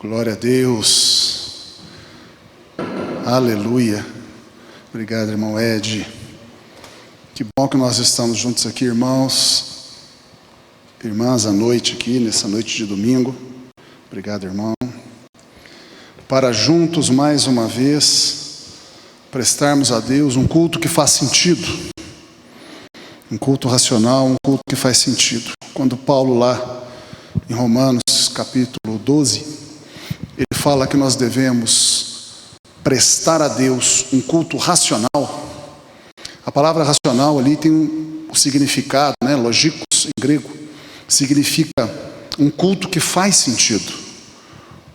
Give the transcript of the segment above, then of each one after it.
Glória a Deus. Aleluia. Obrigado, irmão Ed. Que bom que nós estamos juntos aqui, irmãos, irmãs, à noite aqui, nessa noite de domingo. Obrigado, irmão. Para juntos, mais uma vez, prestarmos a Deus um culto que faz sentido. Um culto racional, um culto que faz sentido. Quando Paulo lá em Romanos, capítulo 12, ele fala que nós devemos prestar a Deus um culto racional. A palavra racional ali tem um significado, logikos em grego, significa um culto que faz sentido,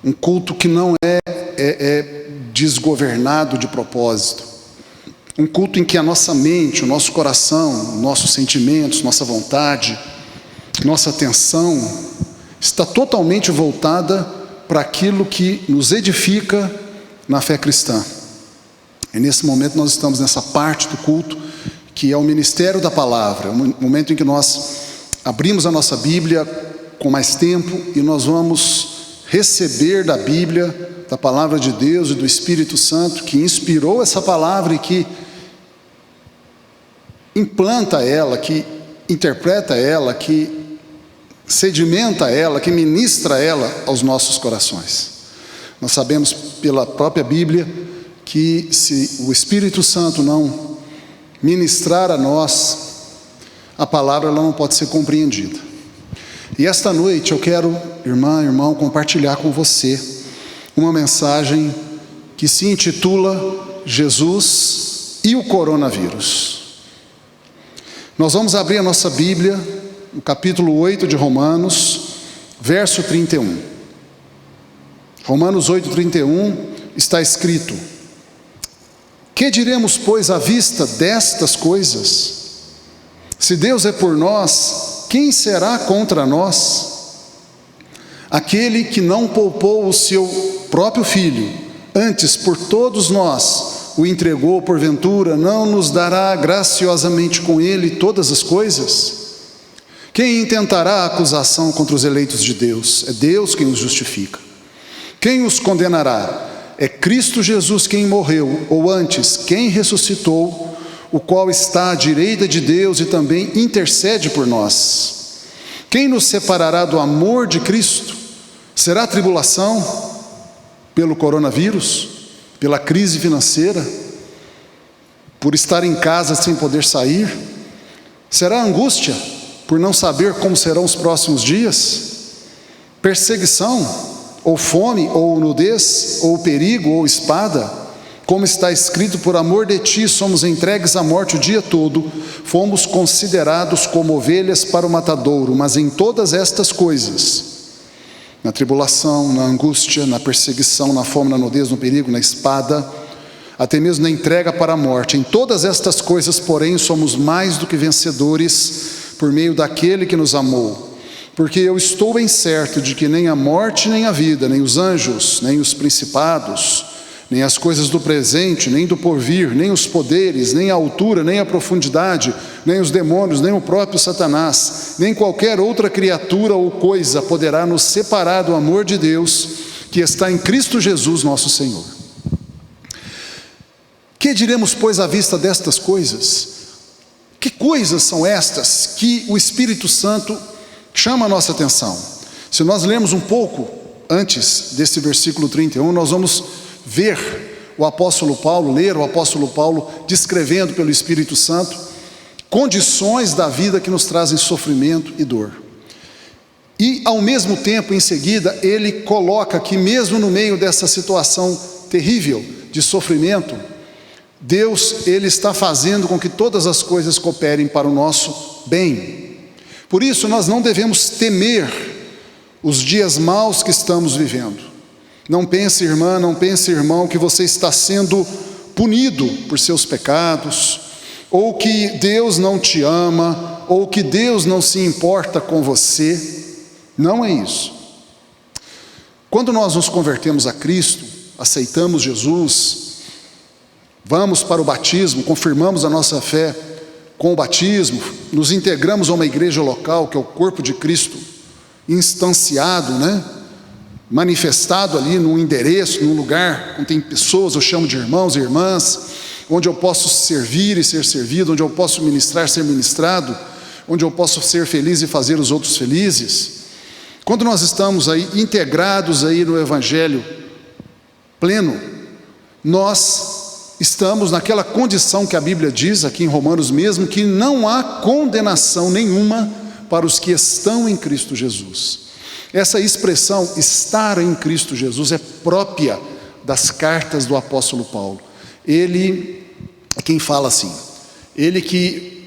um culto que não é desgovernado de propósito, um culto em que a nossa mente, o nosso coração, nossos sentimentos, nossa vontade, nossa atenção está totalmente voltada para aquilo que nos edifica na fé cristã. E nesse momento nós estamos nessa parte do culto que é o ministério da palavra, o momento em que nós abrimos a nossa Bíblia com mais tempo e nós vamos receber da Bíblia, da palavra de Deus e do Espírito Santo que inspirou essa palavra e que implanta ela, que interpreta ela, que sedimenta ela, que ministra ela aos nossos corações. Nós sabemos pela própria Bíblia que se o Espírito Santo não ministrar a nós, a palavra ela não pode ser compreendida. E esta noite eu quero, irmã, irmão, compartilhar com você uma mensagem que se intitula Jesus e o coronavírus. Nós vamos abrir a nossa Bíblia no capítulo 8 de Romanos, verso 31. Romanos 8, 31, está escrito: que diremos, pois, à vista destas coisas? Se Deus é por nós, quem será contra nós? Aquele que não poupou o seu próprio Filho, antes por todos nós o entregou, porventura não nos dará graciosamente com ele todas as coisas? Quem intentará acusação contra os eleitos de Deus? É Deus quem os justifica. Quem os condenará? É Cristo Jesus quem morreu, ou antes, quem ressuscitou, o qual está à direita de Deus e também intercede por nós. Quem nos separará do amor de Cristo? Será tribulação? Pelo coronavírus? Pela crise financeira? Por estar em casa sem poder sair? Será angústia? Por não saber como serão os próximos dias? Perseguição? Ou fome, ou nudez, ou perigo, ou espada? Como está escrito: por amor de ti somos entregues à morte o dia todo, fomos considerados como ovelhas para o matadouro. Mas em todas estas coisas, na tribulação, na angústia, na perseguição, na fome, na nudez, no perigo, na espada, até mesmo na entrega para a morte, em todas estas coisas, porém, somos mais do que vencedores por meio daquele que nos amou. Porque eu estou bem certo de que nem a morte, nem a vida, nem os anjos, nem os principados, nem as coisas do presente, nem do porvir, nem os poderes, nem a altura, nem a profundidade, nem os demônios, nem o próprio Satanás, nem qualquer outra criatura ou coisa poderá nos separar do amor de Deus que está em Cristo Jesus nosso Senhor. Que diremos, pois, à vista destas coisas? Que coisas são estas que o Espírito Santo chama a nossa atenção? Se nós lermos um pouco antes desse versículo 31, nós vamos ver o apóstolo Paulo, ler o apóstolo Paulo descrevendo pelo Espírito Santo condições da vida que nos trazem sofrimento e dor. E ao mesmo tempo, em seguida, ele coloca que mesmo no meio dessa situação terrível de sofrimento, Deus, ele está fazendo com que todas as coisas cooperem para o nosso bem. Por isso nós não devemos temer os dias maus que estamos vivendo. Não pense, irmã, não pense, irmão, que você está sendo punido por seus pecados, ou que Deus não te ama, ou que Deus não se importa com você. Não é isso. Quando nós nos convertemos a Cristo, aceitamos Jesus, vamos para o batismo, confirmamos a nossa fé com o batismo, nos integramos a uma igreja local, que é o corpo de Cristo, instanciado, manifestado ali num endereço, num lugar onde tem pessoas, eu chamo de irmãos e irmãs, onde eu posso servir e ser servido, onde eu posso ministrar, ser ministrado, onde eu posso ser feliz e fazer os outros felizes. Quando nós estamos aí integrados aí no Evangelho pleno, nós estamos naquela condição que a Bíblia diz aqui em Romanos mesmo, que não há condenação nenhuma para os que estão em Cristo Jesus. Essa expressão, estar em Cristo Jesus, é própria das cartas do apóstolo Paulo. Ele é quem fala assim, ele que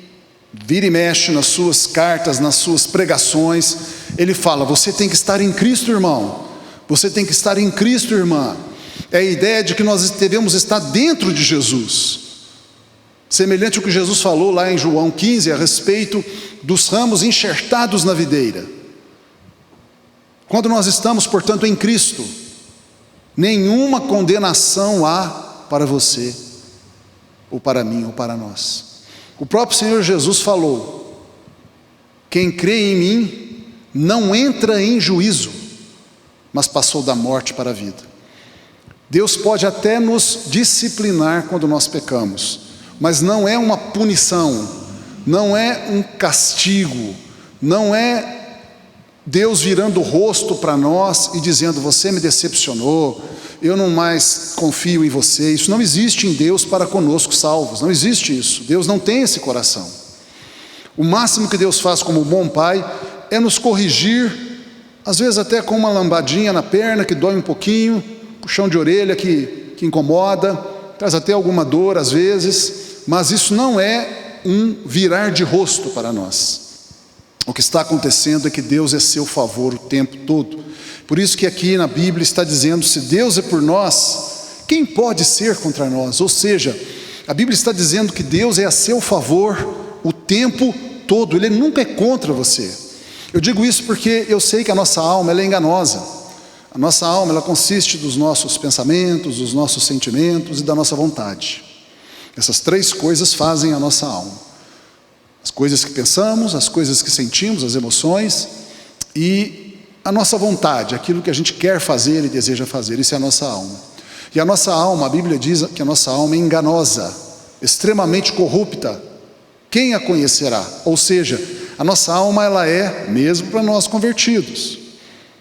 vira e mexe nas suas cartas, nas suas pregações, ele fala, você tem que estar em Cristo, irmão, você tem que estar em Cristo, irmã. É a ideia de que nós devemos estar dentro de Jesus, semelhante ao que Jesus falou lá em João 15, a respeito dos ramos enxertados na videira. Quando nós estamos, portanto, em Cristo, nenhuma condenação há para você, ou para mim, ou para nós. O próprio Senhor Jesus falou, quem crê em mim, não entra em juízo, mas passou da morte para a vida. Deus pode até nos disciplinar quando nós pecamos, mas não é uma punição, não é um castigo, não é Deus virando o rosto para nós e dizendo, você me decepcionou, eu não mais confio em você. Isso não existe em Deus para conosco salvos, não existe isso. Deus não tem esse coração. O máximo que Deus faz como bom pai é nos corrigir, às vezes até com uma lambadinha na perna que dói um pouquinho, puxão de orelha que incomoda, traz até alguma dor às vezes, mas isso não é um virar de rosto para nós. O que está acontecendo é que Deus é seu favor o tempo todo. Por isso que aqui na Bíblia está dizendo, se Deus é por nós, quem pode ser contra nós? Ou seja, a Bíblia está dizendo que Deus é a seu favor o tempo todo, Ele nunca é contra você. Eu digo isso porque eu sei que a nossa alma ela é enganosa. A nossa alma ela consiste dos nossos pensamentos, dos nossos sentimentos e da nossa vontade. Essas três coisas fazem a nossa alma. As coisas que pensamos, as coisas que sentimos, as emoções e a nossa vontade, aquilo que a gente quer fazer e deseja fazer, isso é a nossa alma. E a nossa alma, a Bíblia diz que a nossa alma é enganosa, extremamente corrupta. Quem a conhecerá? Ou seja, a nossa alma ela é mesmo para nós convertidos,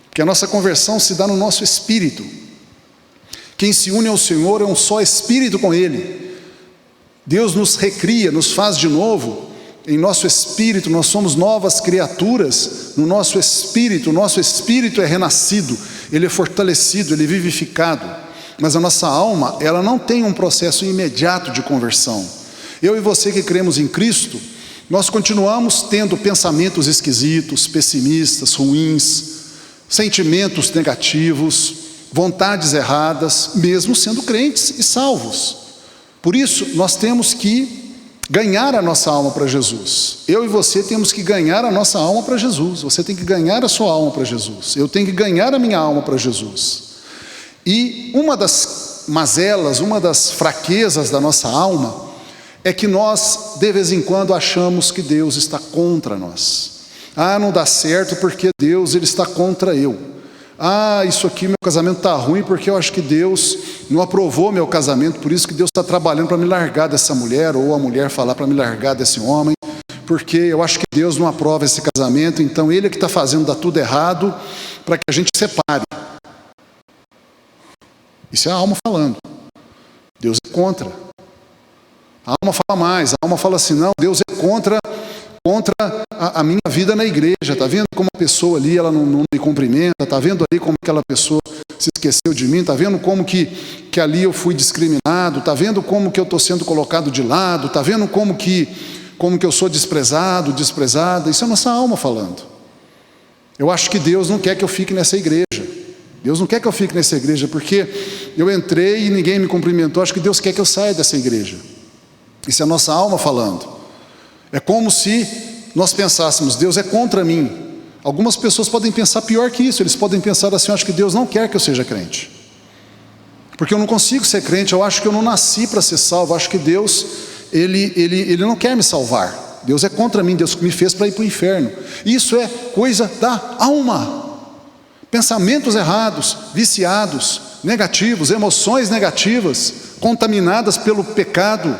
porque a nossa conversão se dá no nosso espírito. Quem se une ao Senhor é um só espírito com Ele. Deus nos recria, nos faz de novo. Em nosso espírito, nós somos novas criaturas, no nosso espírito, o nosso espírito é renascido, ele é fortalecido, ele é vivificado, mas a nossa alma, ela não tem um processo imediato de conversão. Eu e você que cremos em Cristo, nós continuamos tendo pensamentos esquisitos, pessimistas, ruins, sentimentos negativos, vontades erradas, mesmo sendo crentes e salvos. Por isso, nós temos que ganhar a nossa alma para Jesus. Eu e você temos que ganhar a nossa alma para Jesus. Você tem que ganhar a sua alma para Jesus. Eu tenho que ganhar a minha alma para Jesus. E uma das mazelas, uma das fraquezas da nossa alma é que nós, de vez em quando, achamos que Deus está contra nós. Ah, não dá certo porque Deus ele está contra eu. Ah, isso aqui, meu casamento está ruim porque eu acho que Deus não aprovou meu casamento, por isso que Deus está trabalhando para me largar dessa mulher, ou a mulher falar para me largar desse homem, porque eu acho que Deus não aprova esse casamento, então Ele é que está fazendo dar tudo errado para que a gente separe. Isso é a alma falando. Deus é contra. A alma fala mais, a alma fala assim, não, Deus é contra a minha vida na igreja. Está vendo como a pessoa ali ela não me cumprimenta, está vendo ali como aquela pessoa se esqueceu de mim, está vendo como que ali eu fui discriminado, está vendo como que eu estou sendo colocado de lado, está vendo como que eu sou desprezado, desprezada. Isso é a nossa alma falando. Eu acho que Deus não quer que eu fique nessa igreja. Deus não quer que eu fique nessa igreja porque eu entrei e ninguém me cumprimentou. Acho que Deus quer que eu saia dessa igreja. Isso é a nossa alma falando. É como se nós pensássemos, Deus é contra mim. Algumas pessoas podem pensar pior que isso. Eles podem pensar assim, eu acho que Deus não quer que eu seja crente, porque eu não consigo ser crente, eu acho que eu não nasci para ser salvo, eu acho que Deus, ele não quer me salvar. Deus é contra mim, Deus me fez para ir para o inferno. Isso é coisa da alma. Pensamentos errados, viciados, negativos, emoções negativas, contaminadas pelo pecado,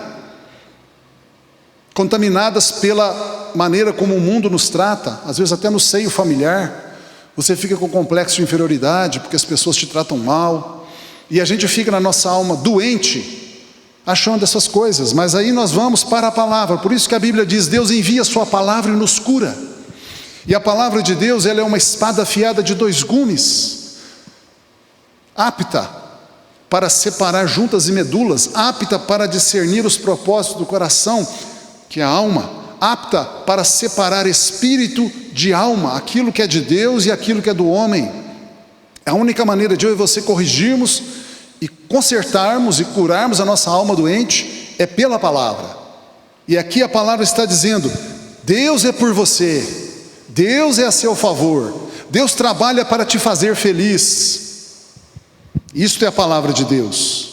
contaminadas pela maneira como o mundo nos trata, às vezes até no seio familiar. Você fica com complexo de inferioridade, porque as pessoas te tratam mal, e a gente fica na nossa alma doente, achando essas coisas. Mas aí nós vamos para a palavra. Por isso que a Bíblia diz: Deus envia a sua palavra e nos cura. E a palavra de Deus, ela é uma espada afiada de 2 gumes, apta para separar juntas e medulas, apta para discernir os propósitos do coração, que é a alma, apta para separar espírito de alma, aquilo que é de Deus e aquilo que é do homem. A única maneira de eu e você corrigirmos e consertarmos e curarmos a nossa alma doente é pela palavra. E aqui a palavra está dizendo: Deus é por você, Deus é a seu favor, Deus trabalha para te fazer feliz. Isto é a palavra de Deus.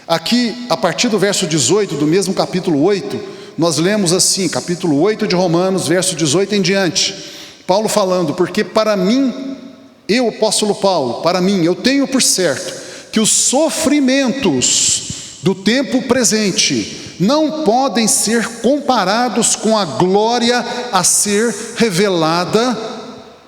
Aqui, a partir do verso 18 do mesmo capítulo 8, nós lemos assim, capítulo 8 de Romanos, verso 18 em diante, Paulo falando: porque para mim, eu, apóstolo Paulo, para mim, eu tenho por certo que os sofrimentos do tempo presente não podem ser comparados com a glória a ser revelada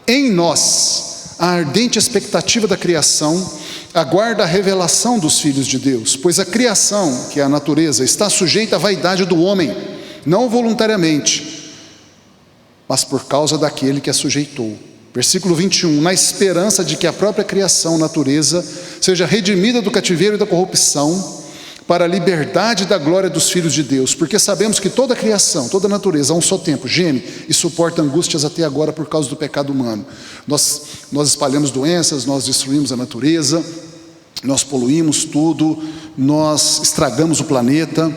em nós. A ardente expectativa da criação aguarda a revelação dos filhos de Deus, pois a criação, que é a natureza, está sujeita à vaidade do homem, não voluntariamente, mas por causa daquele que a sujeitou. Versículo 21, na esperança de que a própria criação, natureza, seja redimida do cativeiro e da corrupção, para a liberdade da glória dos filhos de Deus, porque sabemos que toda a criação, toda a natureza, a um só tempo, geme e suporta angústias até agora por causa do pecado humano. Nós espalhamos doenças, nós destruímos a natureza, nós poluímos tudo, nós estragamos o planeta,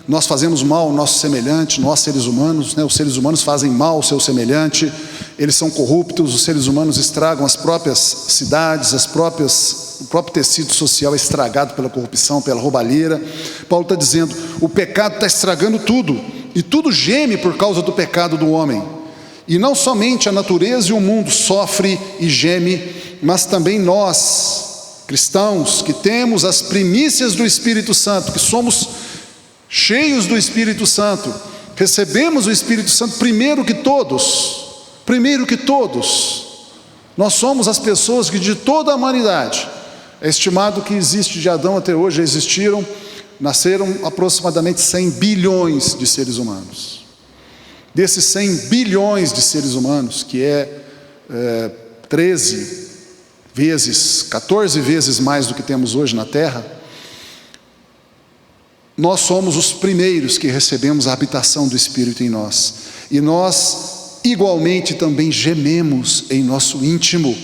nós fazemos mal ao nosso semelhante, nós seres humanos, os seres humanos fazem mal ao seu semelhante, eles são corruptos, os seres humanos estragam as próprias cidades, o próprio tecido social é estragado pela corrupção, pela roubalheira. Paulo está dizendo: o pecado está estragando tudo, e tudo geme por causa do pecado do homem. E não somente a natureza e o mundo sofre e geme, mas também nós, cristãos, que temos as primícias do Espírito Santo, que somos cheios do Espírito Santo, recebemos o Espírito Santo primeiro que todos, nós somos as pessoas que de toda a humanidade, é estimado que existe de Adão até hoje, nasceram aproximadamente 100 bilhões de seres humanos. Desses 100 bilhões de seres humanos, que é 14 vezes mais do que temos hoje na Terra, nós somos os primeiros que recebemos a habitação do Espírito em nós. E nós, igualmente, também gememos em nosso íntimo,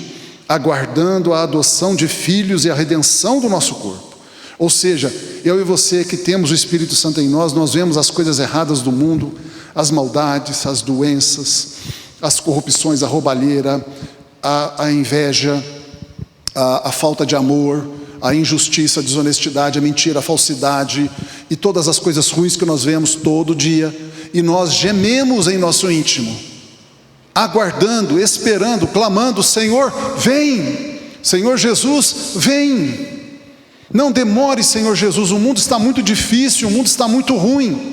aguardando a adoção de filhos e a redenção do nosso corpo. Ou seja, eu e você que temos o Espírito Santo em nós, nós vemos as coisas erradas do mundo, as maldades, as doenças, as corrupções, a roubalheira, a inveja, a falta de amor, a injustiça, a desonestidade, a mentira, a falsidade e todas as coisas ruins que nós vemos todo dia, e nós gememos em nosso íntimo, aguardando, esperando, clamando: Senhor, vem, Senhor Jesus, vem, não demore, Senhor Jesus, o mundo está muito difícil, o mundo está muito ruim.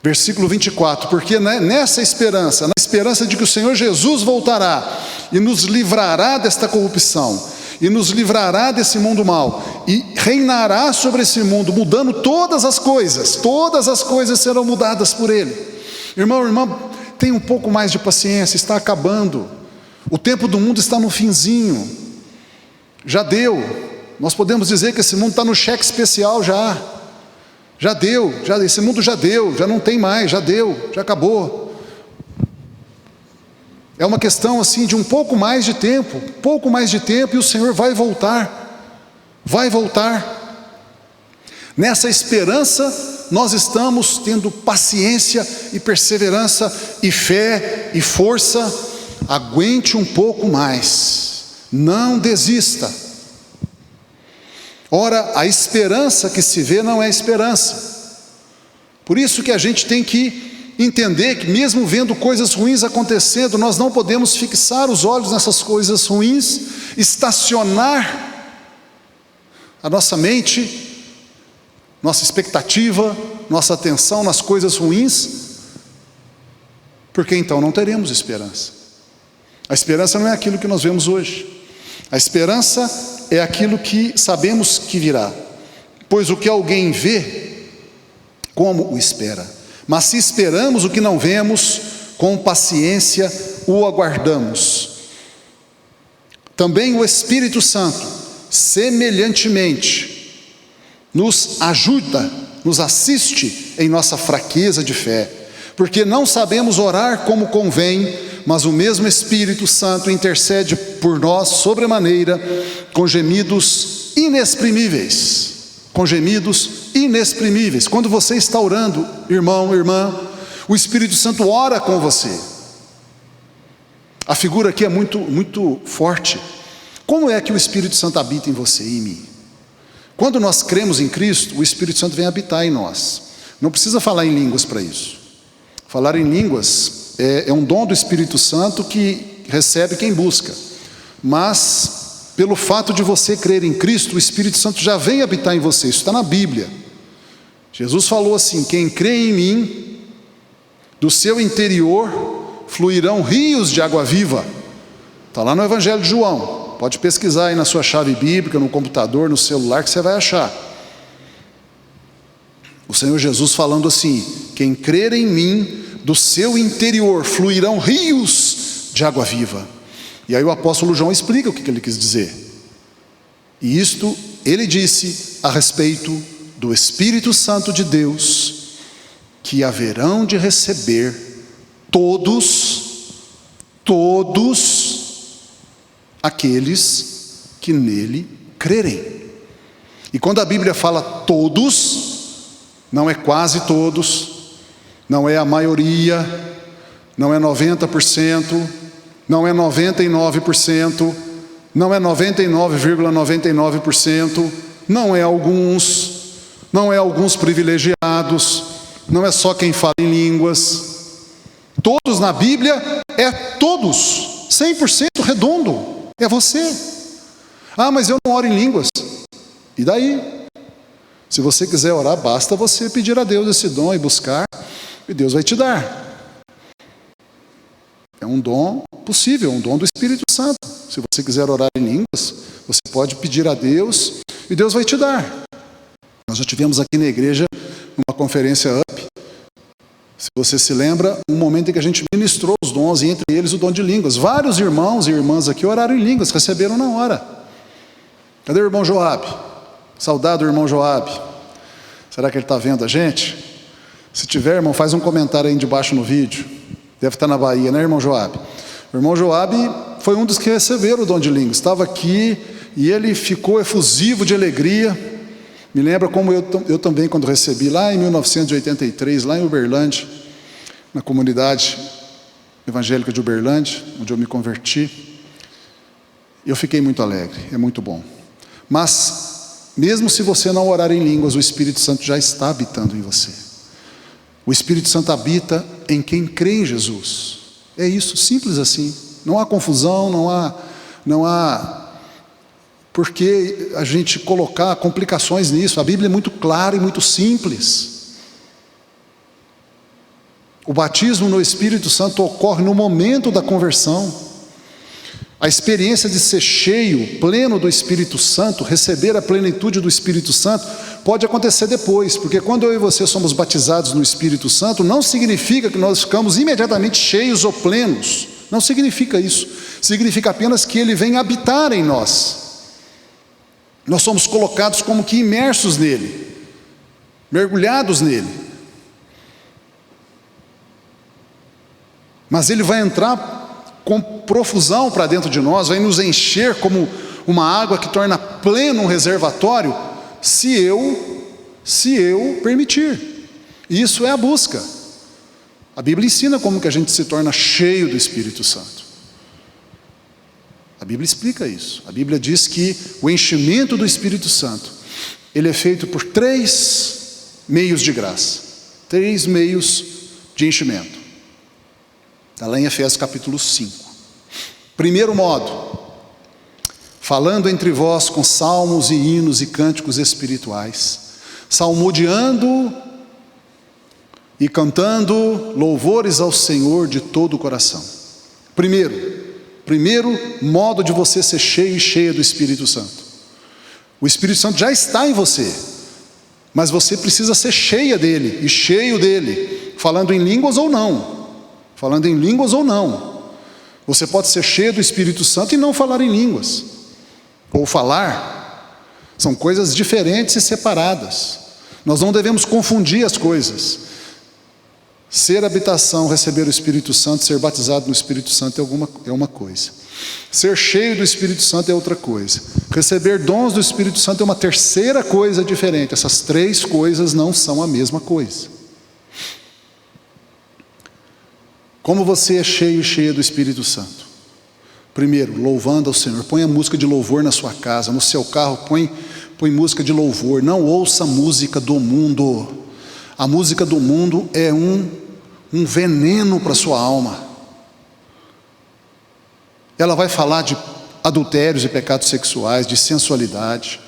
Versículo 24, porque nessa esperança, na esperança de que o Senhor Jesus voltará e nos livrará desta corrupção, e nos livrará desse mundo mau, e reinará sobre esse mundo, mudando todas as coisas serão mudadas por Ele. Irmão, irmã, tenha um pouco mais de paciência, está acabando, o tempo do mundo está no finzinho, já deu, nós podemos dizer que esse mundo está no cheque especial já deu, esse mundo já deu, já não tem mais, já deu, já acabou. É uma questão assim de um pouco mais de tempo, e o Senhor vai voltar. Nessa esperança nós estamos tendo paciência e perseverança e fé e força. Aguente um pouco mais, não desista. Ora, a esperança que se vê não é esperança. Por isso que a gente tem que entender que mesmo vendo coisas ruins acontecendo, nós não podemos fixar os olhos nessas coisas ruins, estacionar a nossa mente, nossa expectativa, nossa atenção nas coisas ruins, porque então não teremos esperança. A esperança não é aquilo que nós vemos hoje. A esperança é aquilo que sabemos que virá. Pois o que alguém vê, como o espera? Mas se esperamos o que não vemos, com paciência o aguardamos. Também o Espírito Santo, semelhantemente, nos ajuda, nos assiste em nossa fraqueza de fé, porque não sabemos orar como convém, mas o mesmo Espírito Santo intercede por nós sobremaneira, com gemidos inexprimíveis. Com gemidos inexprimíveis. Quando você está orando, irmão, irmã, o Espírito Santo ora com você. A figura aqui é muito forte. Como é que o Espírito Santo habita em você e em mim? Quando nós cremos em Cristo, o Espírito Santo vem habitar em nós. Não precisa falar em línguas para isso. Falar em línguas é um dom do Espírito Santo que recebe quem busca. Mas, pelo fato de você crer em Cristo, o Espírito Santo já vem habitar em você. Isso está na Bíblia. Jesus falou assim: quem crê em mim, do seu interior fluirão rios de água viva. Está lá no Evangelho de João. Pode pesquisar aí na sua chave bíblica, no computador, no celular, que você vai achar. O Senhor Jesus falando assim: quem crer em mim, do seu interior fluirão rios de água viva. E aí o apóstolo João explica o que ele quis dizer. E isto ele disse a respeito do Espírito Santo de Deus, que haverão de receber todos aqueles que nele crerem. E quando a Bíblia fala todos, não é quase todos, não é a maioria, não é 90%, não é 99%, não é 99,99%, não é alguns privilegiados, não é só quem fala em línguas. Todos na Bíblia é todos, 100% redondo, é você. Ah, mas eu não oro em línguas. E daí? Se você quiser orar, basta você pedir a Deus esse dom e buscar, e Deus vai te dar. É um dom possível, um dom do Espírito Santo. Se você quiser orar em línguas, você pode pedir a Deus e Deus vai te dar. Nós já tivemos aqui na igreja uma conferência UP. Se você se lembra, um momento em que a gente ministrou os dons, e entre eles o dom de línguas. Vários irmãos e irmãs aqui oraram em línguas, receberam na hora. Cadê o irmão Joabe? Saudado irmão Joabe. Será que ele está vendo a gente? Se tiver, irmão, faz um comentário aí debaixo no vídeo. Deve estar na Bahia, né, irmão Joabe? O irmão Joabe foi um dos que receberam o dom de línguas. Estava aqui e ele ficou efusivo de alegria. Me lembra como eu também, quando recebi, lá em 1983, lá em Uberlândia, na comunidade evangélica de Uberlândia, onde eu me converti. Eu fiquei muito alegre, é muito bom. Mas, mesmo se você não orar em línguas, o Espírito Santo já está habitando em você. O Espírito Santo habita em quem crê em Jesus. É isso, simples assim. Não há confusão, não há por que a gente colocar complicações nisso. A Bíblia é muito clara e muito simples. O batismo no Espírito Santo ocorre no momento da conversão. A experiência de ser cheio, pleno do Espírito Santo, receber a plenitude do Espírito Santo, pode acontecer depois, porque quando eu e você somos batizados no Espírito Santo, não significa que nós ficamos imediatamente cheios ou plenos. Não significa isso. Significa apenas que Ele vem habitar em nós. Nós somos colocados como que imersos nele, mergulhados nele. Mas Ele vai entrar com profusão para dentro de nós, vai nos encher como uma água que torna pleno um reservatório, se eu permitir. Isso é a busca. A Bíblia ensina como que a gente se torna cheio do Espírito Santo. A Bíblia explica isso. A Bíblia diz que o enchimento do Espírito Santo, ele é feito por 3 meios de graça. 3 meios de enchimento. Está lá em Efésios capítulo 5. Primeiro modo, falando entre vós com salmos e hinos e cânticos espirituais, salmodiando e cantando louvores ao Senhor de todo o coração. Primeiro modo de você ser cheio e cheia do Espírito Santo. O Espírito Santo já está em você, mas você precisa ser cheia dele e cheio dele, falando em línguas ou não. Falando em línguas ou não. Você pode ser cheio do Espírito Santo e não falar em línguas. Ou falar. São coisas diferentes e separadas. Nós não devemos confundir as coisas. Ser habitação, receber o Espírito Santo, ser batizado no Espírito Santo é uma coisa. Ser cheio do Espírito Santo é outra coisa. Receber dons do Espírito Santo é uma terceira coisa diferente. Essas três coisas não são a mesma coisa. Como você é cheio e cheia do Espírito Santo? Primeiro, louvando ao Senhor. Põe a música de louvor na sua casa, no seu carro, põe música de louvor. Não ouça a música do mundo. A música do mundo é um veneno para a sua alma. Ela vai falar de adultérios e pecados sexuais, de sensualidade.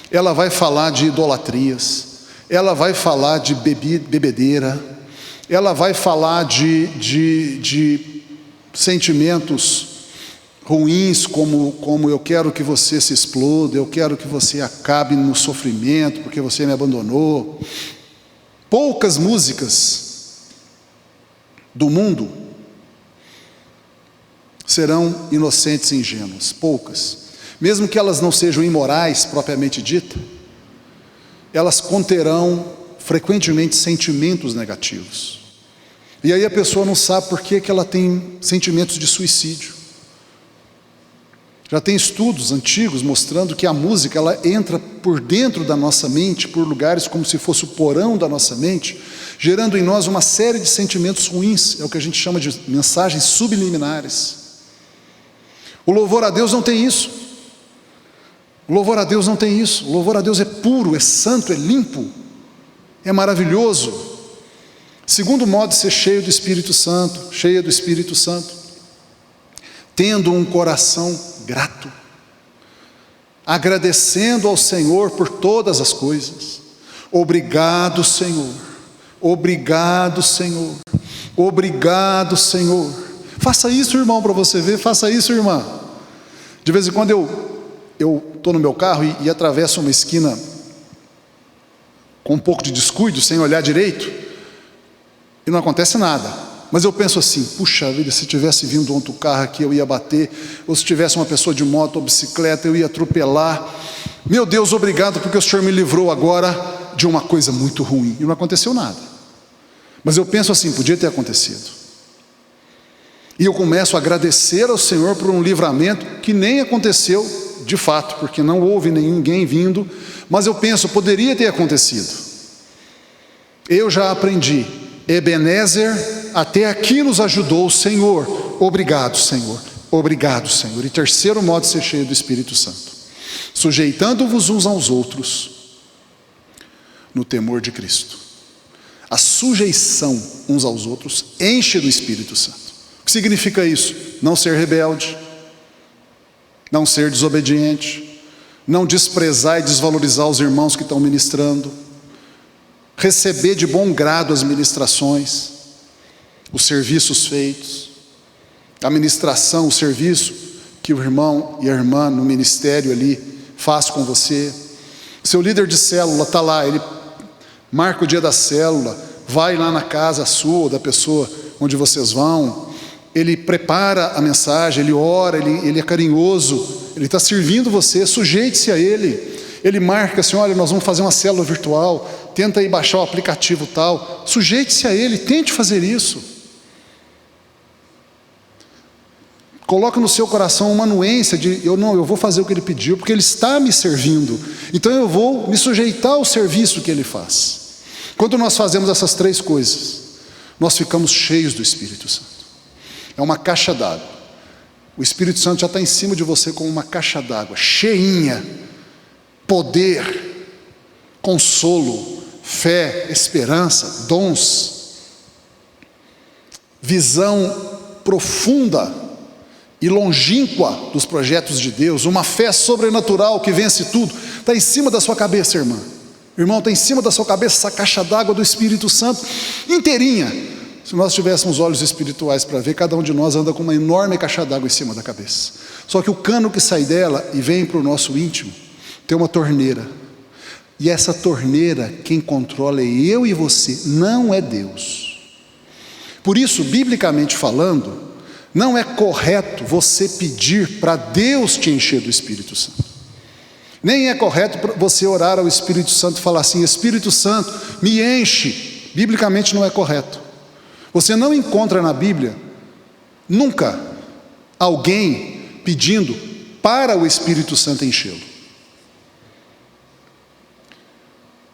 Ela vai falar de idolatrias. Ela vai falar de bebedeira. Ela vai falar de sentimentos ruins, como eu quero que você se exploda, eu quero que você acabe no sofrimento, porque você me abandonou. Poucas músicas do mundo serão inocentes e ingênuas, poucas. Mesmo que elas não sejam imorais, propriamente dita, elas conterão frequentemente sentimentos negativos. E aí a pessoa não sabe por que ela tem sentimentos de suicídio. Já tem estudos antigos mostrando que a música, ela entra por dentro da nossa mente, por lugares como se fosse o porão da nossa mente, gerando em nós uma série de sentimentos ruins. É o que a gente chama de mensagens subliminares. O louvor a Deus não tem isso. O louvor a Deus não tem isso. O louvor a Deus é puro, é santo, é limpo. É maravilhoso. Segundo modo de ser cheio do Espírito Santo, cheia do Espírito Santo, tendo um coração grato, agradecendo ao Senhor por todas as coisas. Obrigado, Senhor. Obrigado, Senhor. Obrigado, Senhor. Faça isso, irmão, para você ver. Faça isso, irmã. De vez em quando eu estou no meu carro e atravesso uma esquina com um pouco de descuido, sem olhar direito, e não acontece nada. Mas eu penso assim, puxa vida, se tivesse vindo outro carro aqui eu ia bater, ou se tivesse uma pessoa de moto ou bicicleta eu ia atropelar. Meu Deus, obrigado, porque o Senhor me livrou agora de uma coisa muito ruim. E não aconteceu nada. Mas eu penso assim, podia ter acontecido. E eu começo a agradecer ao Senhor por um livramento que nem aconteceu de fato, porque não houve ninguém vindo, mas eu penso, poderia ter acontecido. Eu já aprendi, Ebenezer, até aqui nos ajudou o Senhor. Obrigado, Senhor. Obrigado, Senhor. E terceiro modo de ser cheio do Espírito Santo, sujeitando-vos uns aos outros no temor de Cristo. A sujeição uns aos outros enche do Espírito Santo. O que significa isso? Não ser rebelde, não ser desobediente, não desprezar e desvalorizar os irmãos que estão ministrando, receber de bom grado as ministrações, os serviços feitos, a ministração, o serviço que o irmão e a irmã no ministério ali faz com você. Seu líder de célula está lá, ele marca o dia da célula, vai lá na casa sua ou da pessoa onde vocês vão, ele prepara a mensagem, ele ora, ele é carinhoso, ele está servindo você, sujeite-se a ele. Ele marca assim, olha, nós vamos fazer uma célula virtual, tenta aí baixar o aplicativo tal, sujeite-se a ele, tente fazer isso. Coloca no seu coração uma anuência de, eu vou fazer o que ele pediu, porque ele está me servindo, então eu vou me sujeitar ao serviço que ele faz. Quando nós fazemos essas três coisas, nós ficamos cheios do Espírito Santo. É uma caixa d'água. O Espírito Santo já está em cima de você como uma caixa d'água, cheinha, poder, consolo, fé, esperança, dons. visão profunda e longínqua dos projetos de Deus, uma fé sobrenatural que vence tudo, está em cima da sua cabeça, irmã. Irmão, está em cima da sua cabeça essa caixa d'água do Espírito Santo, inteirinha. Se nós tivéssemos olhos espirituais para ver, cada um de nós anda com uma enorme caixa d'água em cima da cabeça. Só que o cano que sai dela e vem para o nosso íntimo, tem uma torneira. E essa torneira, quem controla é eu e você, não é Deus. Por isso, biblicamente falando, não é correto você pedir para Deus te encher do Espírito Santo. Nem é correto você orar ao Espírito Santo e falar assim: Espírito Santo, me enche. Biblicamente não é correto. Você não encontra na Bíblia, nunca, alguém pedindo para o Espírito Santo enchê-lo.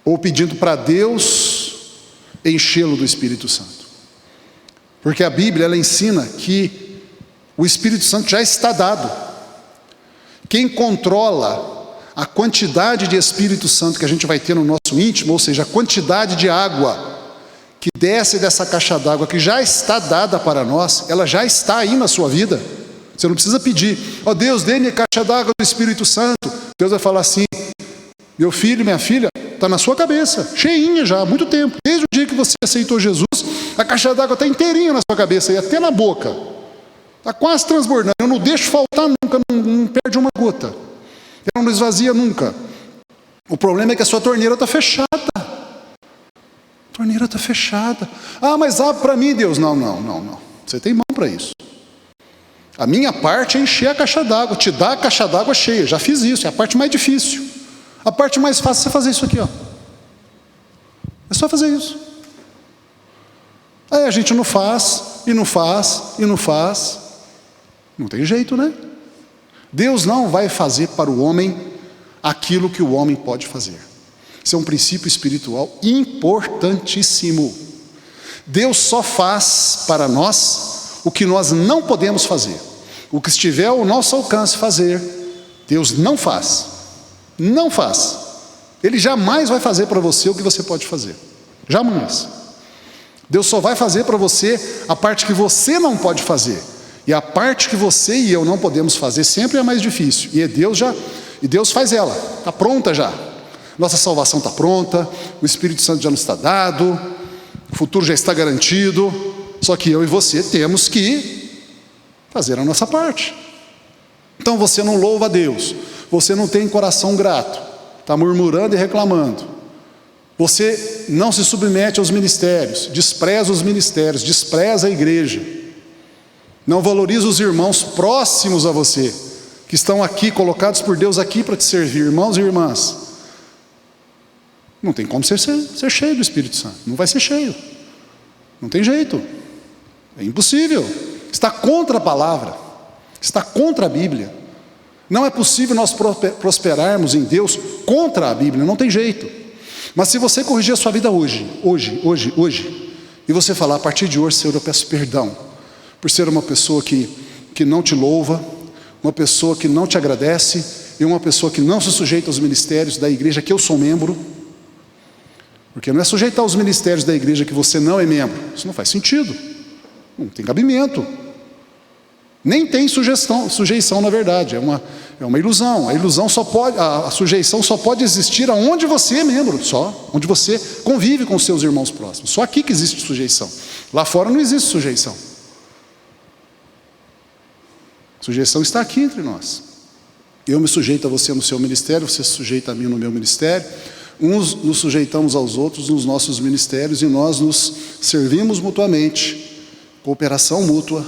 Ou pedindo para Deus enchê-lo do Espírito Santo. Porque a Bíblia, ela ensina que o Espírito Santo já está dado. Quem controla a quantidade de Espírito Santo que a gente vai ter no nosso íntimo, ou seja, a quantidade de água que desce dessa caixa d'água que já está dada para nós, ela já está aí na sua vida. Você não precisa pedir: ó Deus, dê-me a caixa d'água do Espírito Santo. Deus vai falar assim: meu filho, minha filha, está na sua cabeça, cheinha já há muito tempo. Desde o dia que você aceitou Jesus, a caixa d'água está inteirinha na sua cabeça e até na boca. Está quase transbordando. Eu não deixo faltar nunca, não perde uma gota. Ela não esvazia nunca. O problema é que a sua torneira está fechada. A torneira está fechada. Ah, mas abre para mim, Deus. Não. Você tem mão para isso. A minha parte é encher a caixa d'água, te dar a caixa d'água cheia. Já fiz isso, é a parte mais difícil. A parte mais fácil é você fazer isso aqui, ó. É só fazer isso. Aí a gente não faz, e não faz, e não faz. Não tem jeito, né? Deus não vai fazer para o homem aquilo que o homem pode fazer. Isso é um princípio espiritual importantíssimo. Deus só faz para nós o que nós não podemos fazer. O que estiver ao nosso alcance fazer, Deus não faz. Não faz. Ele jamais vai fazer para você o que você pode fazer. Jamais. Deus só vai fazer para você a parte que você não pode fazer. E a parte que você e eu não podemos fazer sempre é mais difícil. E Deus faz ela. Está pronta já. Nossa salvação está pronta. O Espírito Santo já nos está dado. O futuro já está garantido. Só que eu e você temos que fazer a nossa parte. Então você não louva a Deus. Você não tem coração grato. Está murmurando e reclamando. Você não se submete aos ministérios. Despreza os ministérios. Despreza a igreja. Não valoriza os irmãos próximos a você, que estão aqui, colocados por Deus aqui para te servir, irmãos e irmãs. Não tem como ser cheio do Espírito Santo. Não vai ser cheio. Não tem jeito. É impossível. Está contra a palavra. Está contra a Bíblia. Não é possível nós prosperarmos em Deus contra a Bíblia. Não tem jeito. Mas se você corrigir a sua vida hoje, e você falar: a partir de hoje, Senhor, eu peço perdão por ser uma pessoa que não te louva, uma pessoa que não te agradece, e uma pessoa que não se sujeita aos ministérios da igreja que eu sou membro, porque não é sujeitar aos ministérios da igreja que você não é membro, isso não faz sentido, não tem cabimento, nem tem sujeição na verdade, é uma ilusão. A sujeição só pode existir aonde você é membro, só, onde você convive com os seus irmãos próximos, só aqui que existe sujeição, lá fora não existe sujeição. Sujeição está aqui entre nós. Eu me sujeito a você no seu ministério, você se sujeita a mim no meu ministério. Uns nos sujeitamos aos outros nos nossos ministérios e nós nos servimos mutuamente. Cooperação mútua.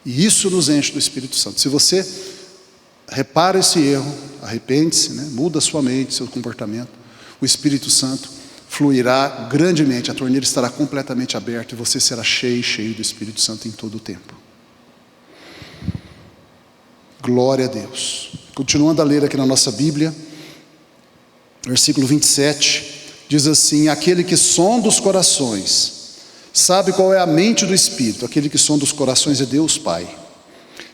E isso nos enche do Espírito Santo. Se você repara esse erro, arrepende-se, né? Muda sua mente, seu comportamento, o Espírito Santo fluirá grandemente, a torneira estará completamente aberta e você será cheio do Espírito Santo em todo o tempo. Glória a Deus. Continuando a ler aqui na nossa Bíblia, versículo 27, diz assim: aquele que sonda os corações, sabe qual é a mente do Espírito. Aquele que sonda os corações é Deus Pai.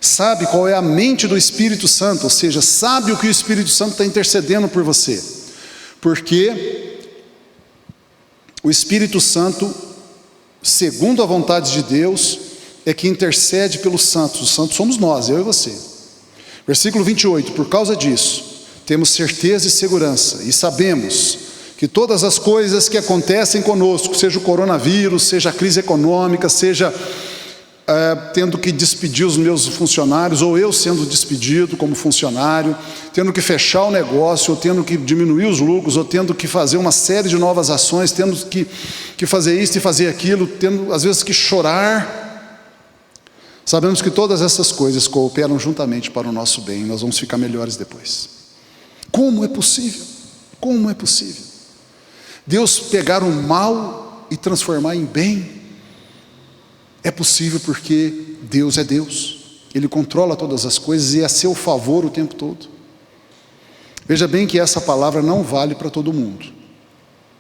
Sabe qual é a mente do Espírito Santo, ou seja, sabe o que o Espírito Santo está intercedendo por você. Porque o Espírito Santo segundo a vontade de Deus, é que intercede pelos santos. Os santos somos nós, eu e você. Versículo 28, por causa disso, temos certeza e segurança, e sabemos que todas as coisas que acontecem conosco, seja o coronavírus, seja a crise econômica, seja tendo que despedir os meus funcionários, ou eu sendo despedido como funcionário, tendo que fechar o negócio, ou tendo que diminuir os lucros, ou tendo que fazer uma série de novas ações, tendo que fazer isso e fazer aquilo, tendo às vezes que chorar, sabemos que todas essas coisas cooperam juntamente para o nosso bem, e nós vamos ficar melhores depois. Como é possível? Como é possível Deus pegar o mal e transformar em bem? É possível porque Deus é Deus, Ele controla todas as coisas e é a seu favor o tempo todo. Veja bem que essa palavra não vale para todo mundo.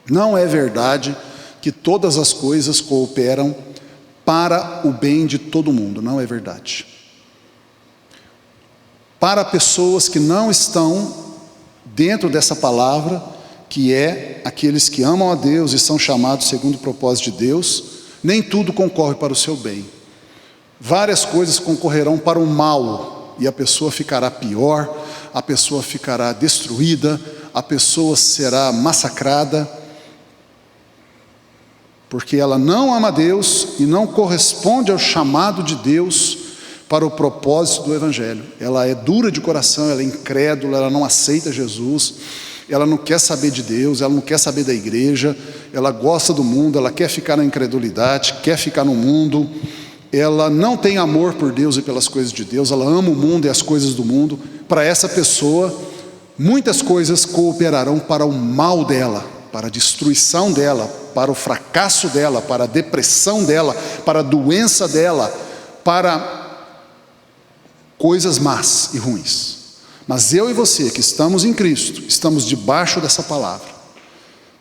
Não é verdade que todas as coisas cooperam para o bem de todo mundo, não é verdade. Para pessoas que não estão dentro dessa palavra, que é aqueles que amam a Deus e são chamados segundo o propósito de Deus, nem tudo concorre para o seu bem. Várias coisas concorrerão para o mal, e a pessoa ficará pior, a pessoa ficará destruída, a pessoa será massacrada, porque ela não ama Deus e não corresponde ao chamado de Deus para o propósito do Evangelho. Ela é dura de coração, ela é incrédula, ela não aceita Jesus, ela não quer saber de Deus, ela não quer saber da igreja, ela gosta do mundo, ela quer ficar na incredulidade, quer ficar no mundo, ela não tem amor por Deus e pelas coisas de Deus, ela ama o mundo e as coisas do mundo. Para essa pessoa, muitas coisas cooperarão para o mal dela, para a destruição dela, para o fracasso dela, para a depressão dela, para a doença dela, para coisas más e ruins. Mas eu e você que estamos em Cristo, estamos debaixo dessa palavra.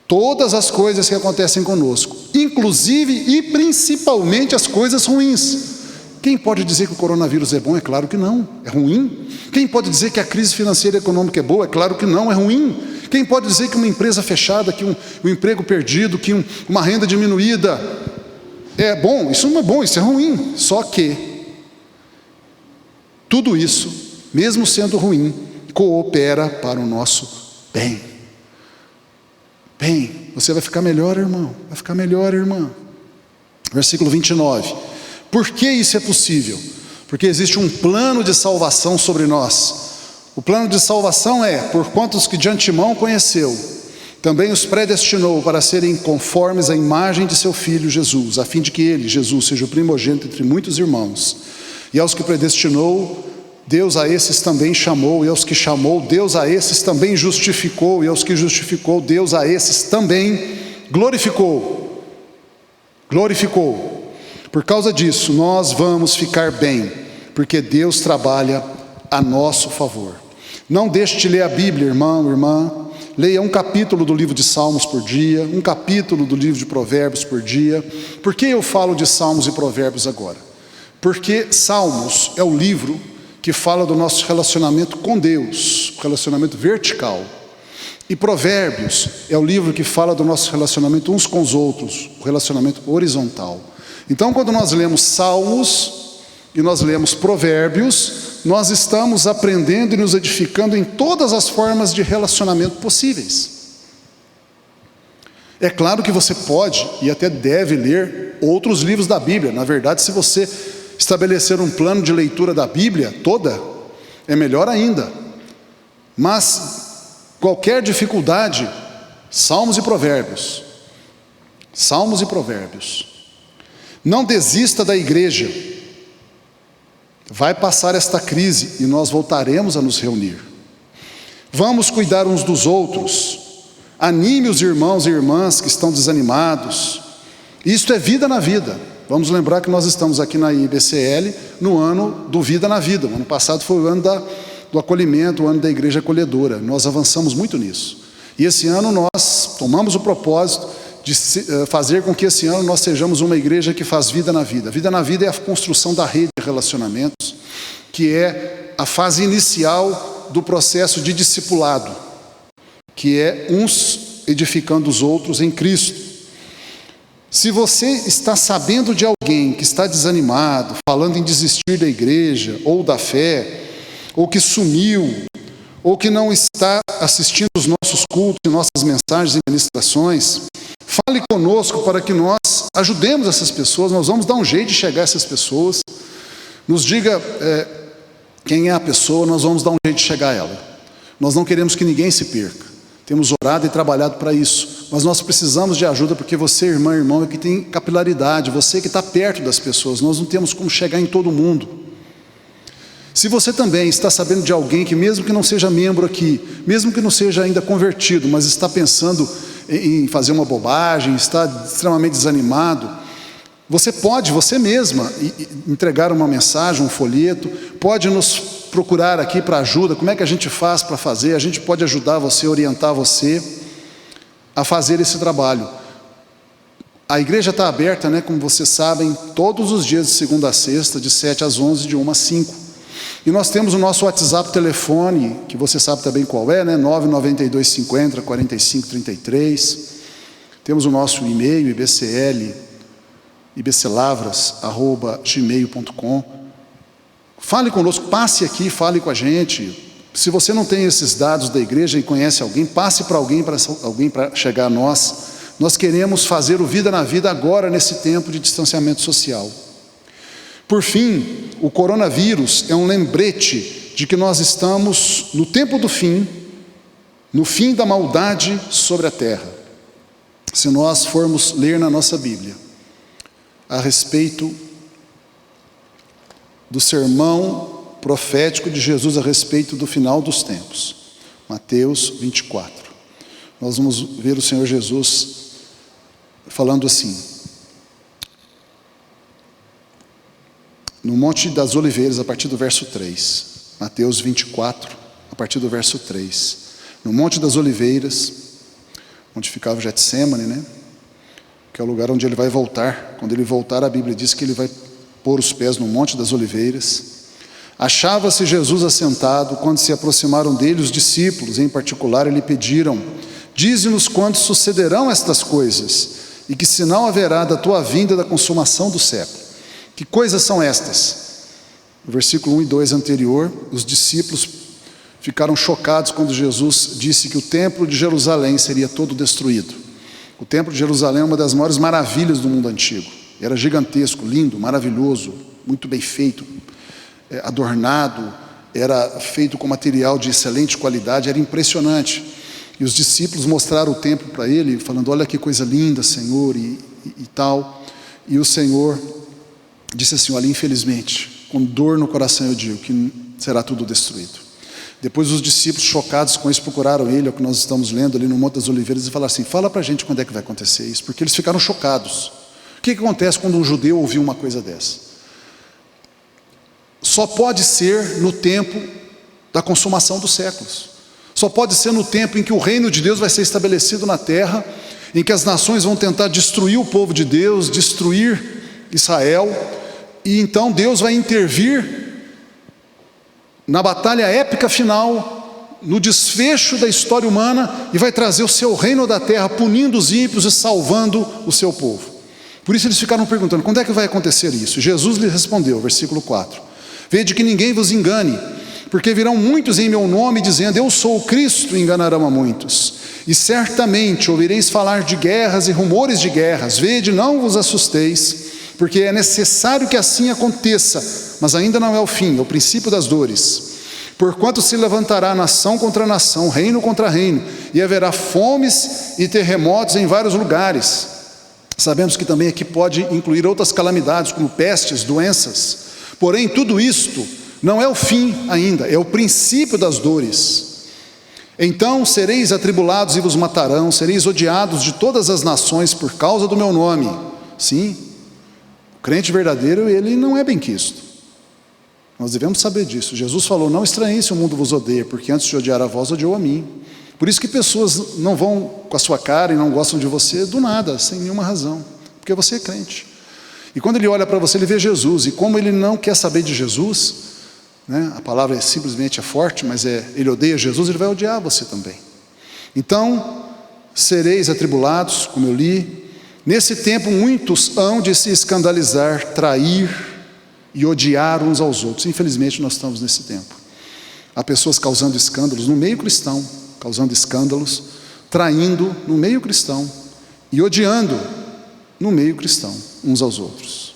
Todas as coisas que acontecem conosco, inclusive e principalmente as coisas ruins. Quem pode dizer que o coronavírus é bom? É claro que não, é ruim. Quem pode dizer que a crise financeira e econômica é boa? É claro que não, é ruim. Quem pode dizer que uma empresa fechada, que um emprego perdido, que uma renda diminuída é bom? Isso não é bom, isso é ruim. Só que tudo isso, mesmo sendo ruim, coopera para o nosso bem. Bem, você vai ficar melhor, irmão, vai ficar melhor, irmã. Versículo 29. Por que isso é possível? Porque existe um plano de salvação sobre nós. O plano de salvação é, por quantos que de antemão conheceu, também os predestinou para serem conformes à imagem de seu Filho Jesus, a fim de que ele, Jesus, seja o primogênito entre muitos irmãos. E aos que predestinou, Deus a esses também chamou, e aos que chamou, Deus a esses também justificou, e aos que justificou, Deus a esses também glorificou. Glorificou. Por causa disso, nós vamos ficar bem, porque Deus trabalha a nosso favor. Não deixe de ler a Bíblia, irmão, irmã. Leia um capítulo do livro de Salmos por dia, um capítulo do livro de Provérbios por dia. Por que eu falo de Salmos e Provérbios agora? Porque Salmos é o livro que fala do nosso relacionamento com Deus, o relacionamento vertical. E Provérbios é o livro que fala do nosso relacionamento uns com os outros, o relacionamento horizontal. Então, quando nós lemos Salmos e nós lemos Provérbios, nós estamos aprendendo e nos edificando em todas as formas de relacionamento possíveis. É claro que você pode e até deve ler outros livros da Bíblia. Na verdade, se você estabelecer um plano de leitura da Bíblia toda, é melhor ainda. Mas qualquer dificuldade, Salmos e Provérbios. Salmos e Provérbios. Não desista da igreja. Vai passar esta crise e nós voltaremos a nos reunir. Vamos cuidar uns dos outros. Anime os irmãos e irmãs que estão desanimados. Isto é vida na vida. Vamos lembrar que nós estamos aqui na IBCL no ano do Vida na Vida. O ano passado foi o ano do acolhimento, o ano da igreja acolhedora. Nós avançamos muito nisso. E esse ano nós tomamos o propósito de fazer com que esse ano nós sejamos uma igreja que faz vida na vida. Vida na vida é a construção da rede de relacionamentos, que é a fase inicial do processo de discipulado, que é uns edificando os outros em Cristo. Se você está sabendo de alguém que está desanimado, falando em desistir da igreja ou da fé, ou que sumiu, ou que não está assistindo os nossos cultos e nossas mensagens e ministrações, fale conosco para que nós ajudemos essas pessoas. Nós vamos dar um jeito de chegar a essas pessoas. Nos diga quem é a pessoa, nós vamos dar um jeito de chegar a ela. Nós não queremos que ninguém se perca. Temos orado e trabalhado para isso. Mas nós precisamos de ajuda, porque você, irmã, irmão, é que tem capilaridade. Você que está perto das pessoas. Nós não temos como chegar em todo mundo. Se você também está sabendo de alguém que, mesmo que não seja membro aqui, mesmo que não seja ainda convertido, mas está pensando em fazer uma bobagem, está extremamente desanimado, você pode, você mesma, entregar uma mensagem, um folheto, pode nos procurar aqui para ajuda. Como é que a gente faz para fazer? A gente pode ajudar você, orientar você a fazer esse trabalho. A igreja está aberta, né, como vocês sabem, todos os dias de segunda a sexta, de 7 às 11, de 1 às 5. E nós temos o nosso WhatsApp telefone, que você sabe também qual é, né? 992 50 45 33. Temos o nosso e-mail, ibclavras@gmail.com. Fale conosco, passe aqui, fale com a gente. Se você não tem esses dados da igreja e conhece alguém, passe para alguém para chegar a nós. Nós queremos fazer o Vida na Vida agora, nesse tempo de distanciamento social. Por fim, o coronavírus é um lembrete de que nós estamos no tempo do fim, no fim da maldade sobre a terra. Se nós formos ler na nossa Bíblia a respeito do sermão profético de Jesus a respeito do final dos tempos, Mateus 24, nós vamos ver o Senhor Jesus falando assim: no Monte das Oliveiras, a partir do verso 3, Mateus 24, a partir do verso 3, no Monte das Oliveiras, onde ficava o Getsemane, né? Que é o lugar onde ele vai voltar. Quando ele voltar, a Bíblia diz que ele vai pôr os pés no Monte das Oliveiras. Achava-se Jesus assentado, quando se aproximaram dele os discípulos, em particular, e lhe pediram: dize-nos quando sucederão estas coisas, e que sinal haverá da tua vinda e da consumação do século. Que coisas são estas? No versículo 1 e 2 anterior, os discípulos ficaram chocados quando Jesus disse que o templo de Jerusalém seria todo destruído. O templo de Jerusalém é uma das maiores maravilhas do mundo antigo. Era gigantesco, lindo, maravilhoso, muito bem feito, adornado, era feito com material de excelente qualidade, era impressionante. E os discípulos mostraram o templo para ele, falando: olha que coisa linda, Senhor, e tal. E o Senhor disse assim: olha, infelizmente, com dor no coração eu digo que será tudo destruído. Depois os discípulos, chocados com isso, procuraram ele, é o que nós estamos lendo ali no Monte das Oliveiras, e falaram assim: fala para a gente quando é que vai acontecer isso, porque eles ficaram chocados. O que acontece quando um judeu ouviu uma coisa dessa? Só pode ser no tempo da consumação dos séculos. Só pode ser no tempo em que o reino de Deus vai ser estabelecido na terra, em que as nações vão tentar destruir o povo de Deus, destruir Israel, e então Deus vai intervir na batalha épica final, no desfecho da história humana, e vai trazer o seu reino da terra, punindo os ímpios e salvando o seu povo. Por isso eles ficaram perguntando: quando é que vai acontecer isso? Jesus lhe respondeu, versículo 4: vede que ninguém vos engane, porque virão muitos em meu nome dizendo: eu sou o Cristo, e enganarão a muitos. E certamente ouvireis falar de guerras e rumores de guerras. Vede, não vos assusteis, porque é necessário que assim aconteça, mas ainda não é o fim, é o princípio das dores. Porquanto se levantará nação contra nação, reino contra reino, e haverá fomes e terremotos em vários lugares. Sabemos que também aqui pode incluir outras calamidades, como pestes, doenças. Porém, tudo isto não é o fim ainda, é o princípio das dores. Então sereis atribulados e vos matarão, sereis odiados de todas as nações por causa do meu nome. Sim, o crente verdadeiro, ele não é benquisto. Nós devemos saber disso. Jesus falou: não estranheis se o mundo vos odeia, porque antes de odiar a vós, odiou a mim. Por isso que pessoas não vão com a sua cara e não gostam de você do nada, sem nenhuma razão, porque você é crente. E quando ele olha para você, ele vê Jesus, e como ele não quer saber de Jesus, né, a palavra simplesmente é forte, mas ele odeia Jesus, ele vai odiar você também. Então sereis atribulados, como eu li, Nesse tempo muitos hão de se escandalizar, trair e odiar uns aos outros. Infelizmente nós estamos nesse tempo. Há pessoas causando escândalos no meio cristão, causando escândalos, traindo no meio cristão e odiando no meio cristão uns aos outros.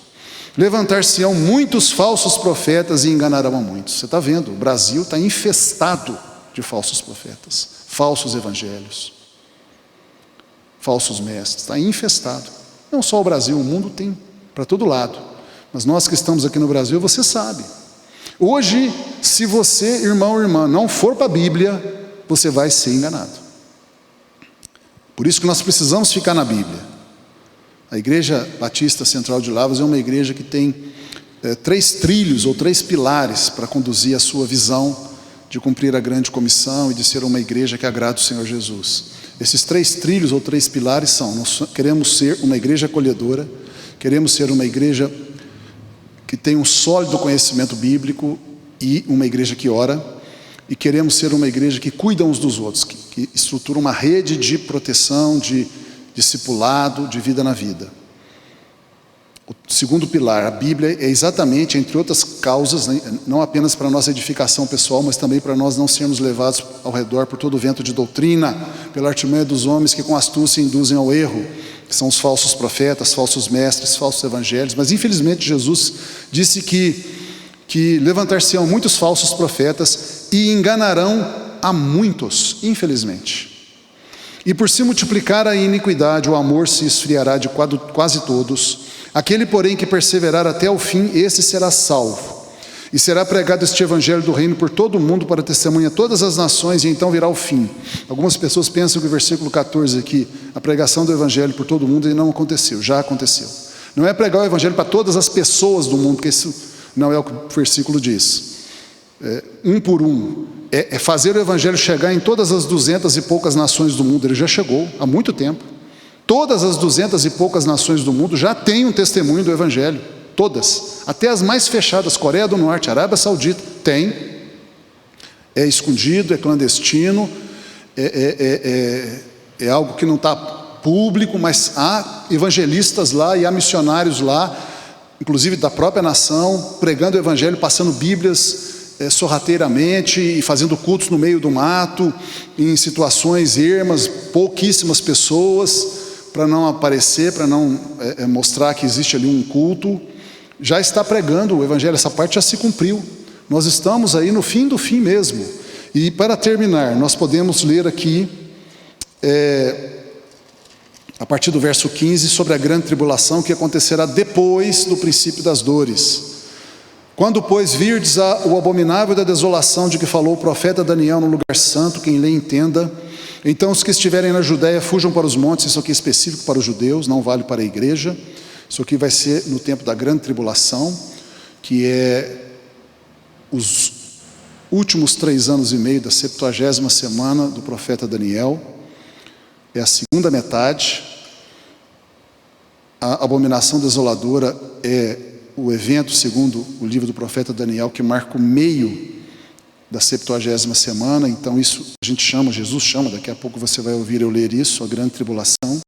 Levantar-se-ão muitos falsos profetas e enganarão a muitos. Você está vendo, o Brasil está infestado de falsos profetas, falsos evangelhos, falsos mestres, está infestado. Não só o Brasil, o mundo tem para todo lado, mas nós que estamos aqui no Brasil, você sabe. Hoje, se você, irmão ou irmã, não for para a Bíblia, você vai ser enganado. Por isso que nós precisamos ficar na Bíblia. A Igreja Batista Central de Lavras é uma igreja que tem 3 trilhos ou 3 pilares para conduzir a sua visão de cumprir a grande comissão e de ser uma igreja que agrada o Senhor Jesus. Esses 3 trilhos ou 3 pilares são: nós queremos ser uma igreja acolhedora, queremos ser uma igreja que tem um sólido conhecimento bíblico e uma igreja que ora, e queremos ser uma igreja que cuida uns dos outros, que estrutura uma rede de proteção, de discipulado, de vida na vida. O segundo pilar, a Bíblia, é exatamente, entre outras causas, né, não apenas para a nossa edificação pessoal, mas também para nós não sermos levados ao redor por todo o vento de doutrina, pela artimanha dos homens que com astúcia induzem ao erro, que são os falsos profetas, falsos mestres, falsos evangelhos. Mas infelizmente Jesus disse que levantar-se-ão muitos falsos profetas e enganarão a muitos, infelizmente. E por se multiplicar a iniquidade, o amor se esfriará de quase todos. Aquele, porém, que perseverar até o fim, esse será salvo. E será pregado este evangelho do reino por todo o mundo para testemunha a todas as nações, e então virá o fim. Algumas pessoas pensam que o versículo 14 aqui, a pregação do evangelho por todo o mundo, não aconteceu, já aconteceu. Não é pregar o evangelho para todas as pessoas do mundo, porque isso não é o que o versículo diz. Um por um. É fazer o evangelho chegar em todas as 200 e poucas nações do mundo. Ele já chegou há muito tempo. Todas as 200 e poucas nações do mundo já têm um testemunho do evangelho. Todas. Até as mais fechadas, Coreia do Norte, Arábia Saudita, tem. É escondido, é clandestino, é algo que não está público, mas há evangelistas lá e há missionários lá, inclusive da própria nação, pregando o evangelho, passando bíblias sorrateiramente e fazendo cultos no meio do mato, em situações ermas, pouquíssimas pessoas, para não aparecer, para não mostrar que existe ali um culto. Já está pregando o evangelho, essa parte já se cumpriu. Nós estamos aí no fim do fim mesmo. E para terminar, nós podemos ler aqui, a partir do verso 15, sobre a grande tribulação que acontecerá depois do princípio das dores. Quando, pois, virdes o abominável da desolação de que falou o profeta Daniel no lugar santo, quem lê entenda, então os que estiverem na Judéia fujam para os montes. Isso aqui é específico para os judeus, não vale para a igreja. Isso aqui vai ser no tempo da grande tribulação, que é os últimos 3 anos e meio da 70ª semana do profeta Daniel. É a segunda metade. A abominação desoladora é o evento, segundo o livro do profeta Daniel, que marca o meio da 70ª semana. Então isso a gente chama, Jesus chama, daqui a pouco você vai ouvir eu ler isso, a grande tribulação.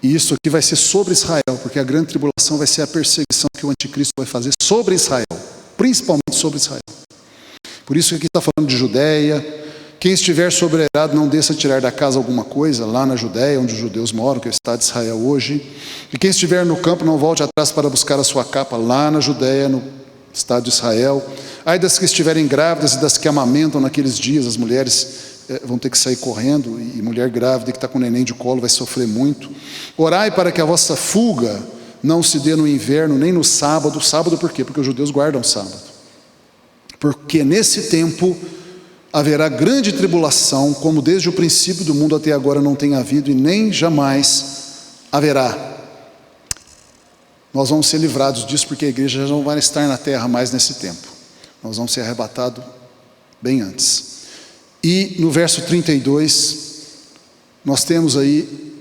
E isso aqui vai ser sobre Israel, porque a grande tribulação vai ser a perseguição que o anticristo vai fazer sobre Israel, principalmente sobre Israel. Por isso que aqui está falando de Judéia. Quem estiver sobrerado não desça tirar da casa alguma coisa, lá na Judéia, onde os judeus moram, que é o estado de Israel hoje. E quem estiver no campo não volte atrás para buscar a sua capa, lá na Judéia, no estado de Israel. Ai das que estiverem grávidas e das que amamentam naqueles dias, as mulheres vão ter que sair correndo, e mulher grávida que está com neném de colo vai sofrer muito. Orai para que a vossa fuga não se dê no inverno, nem no sábado. Sábado por quê? Porque os judeus guardam o sábado. Porque nesse tempo haverá grande tribulação, como desde o princípio do mundo até agora não tem havido e nem jamais haverá. Nós vamos ser livrados disso, porque a igreja já não vai estar na terra mais nesse tempo. Nós vamos ser arrebatados bem antes. E no verso 32, nós temos aí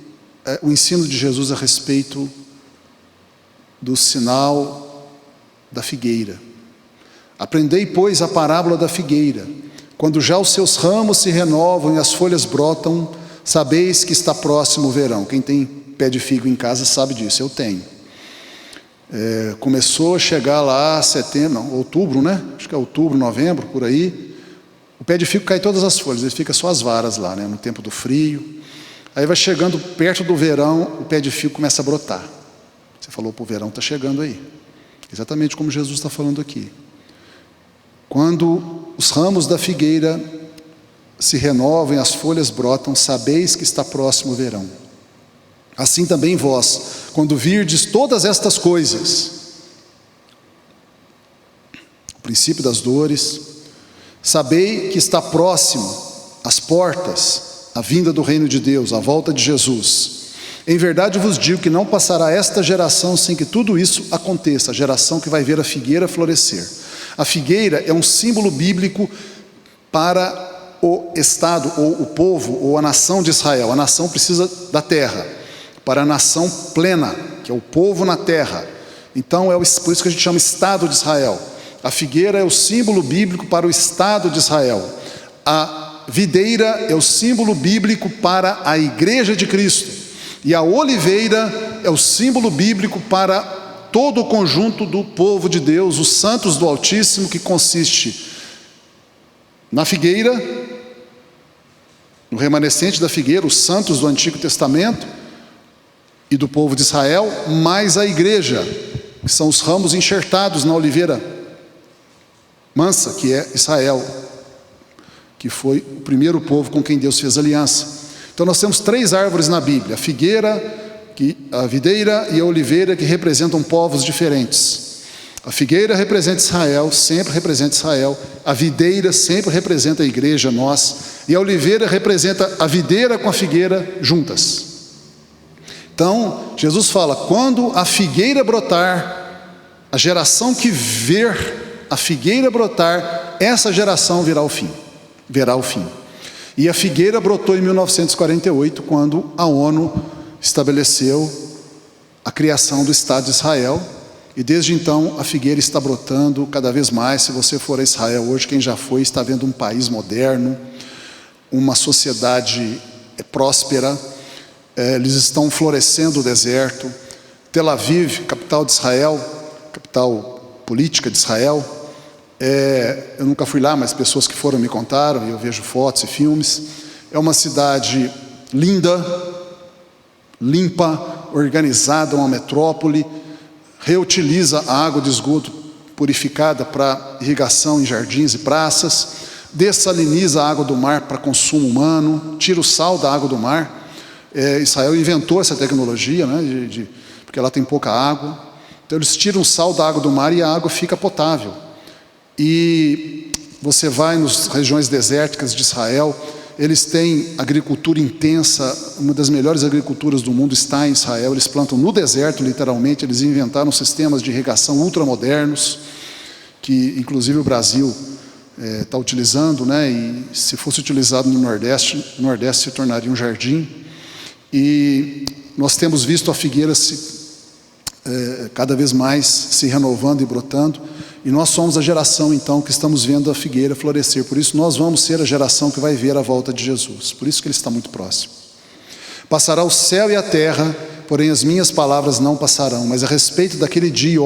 o ensino de Jesus a respeito do sinal da figueira. Aprendei, pois, a parábola da figueira. Quando já os seus ramos se renovam e as folhas brotam, sabeis que está próximo o verão. Quem tem pé de figo em casa sabe disso, eu tenho. Começou a chegar lá outubro, né? Acho que é outubro, novembro, por aí. O pé de figo cai todas as folhas, ele fica só as varas lá, né? No tempo do frio. Aí vai chegando perto do verão, o pé de figo começa a brotar. Você falou, o verão está chegando aí. Exatamente como Jesus está falando aqui. Quando os ramos da figueira se renovam e as folhas brotam, sabeis que está próximo o verão. Assim também vós, quando virdes todas estas coisas, o princípio das dores, sabei que está próximo às portas a vinda do reino de Deus, a volta de Jesus. Em verdade vos digo que não passará esta geração sem que tudo isso aconteça, a geração que vai ver a figueira florescer. A figueira é um símbolo bíblico para o Estado, ou o povo, ou a nação de Israel. A nação precisa da terra, para a nação plena, que é o povo na terra. Então por isso que a gente chama Estado de Israel. A figueira é o símbolo bíblico para o Estado de Israel. A videira é o símbolo bíblico para a igreja de Cristo. E a oliveira é o símbolo bíblico para todo o conjunto do povo de Deus, os santos do Altíssimo, que consiste na figueira, no remanescente da figueira, os santos do Antigo Testamento e do povo de Israel, mais a igreja, que são os ramos enxertados na oliveira mansa, que é Israel, que foi o primeiro povo com quem Deus fez aliança. Então nós temos 3 árvores na Bíblia: a figueira, a videira e a oliveira, que representam povos diferentes. A figueira representa Israel, sempre representa Israel. A videira sempre representa a igreja, nós. E a oliveira representa a videira com a figueira juntas. Então, Jesus fala, quando a figueira brotar, a geração que ver a figueira brotar, essa geração verá o fim. E a figueira brotou em 1948, quando a ONU estabeleceu a criação do Estado de Israel. E desde então a figueira está brotando cada vez mais. Se você for a Israel hoje, quem já foi, está vendo um país moderno, uma sociedade próspera. Eles estão florescendo o deserto. Tel Aviv, capital de Israel, capital política de Israel. Eu nunca fui lá, mas pessoas que foram me contaram, e eu vejo fotos e filmes. É uma cidade linda, limpa, organizada, uma metrópole. Reutiliza a água de esgoto purificada para irrigação em jardins e praças. Dessaliniza a água do mar para consumo humano. Tira o sal da água do mar. Israel inventou essa tecnologia, né, porque lá tem pouca água. Então eles tiram o sal da água do mar e a água fica potável. E você vai nas regiões desérticas de Israel, eles têm agricultura intensa, uma das melhores agriculturas do mundo está em Israel. Eles plantam no deserto, literalmente. Eles inventaram sistemas de irrigação ultramodernos, que inclusive o Brasil está utilizando, né? E se fosse utilizado no Nordeste, o Nordeste se tornaria um jardim. E nós temos visto a figueira cada vez mais se renovando e brotando. E nós somos a geração, então, que estamos vendo a figueira florescer. Por isso, nós vamos ser a geração que vai ver a volta de Jesus. Por isso que Ele está muito próximo. Passará o céu e a terra, porém as minhas palavras não passarão. Mas a respeito daquele dia e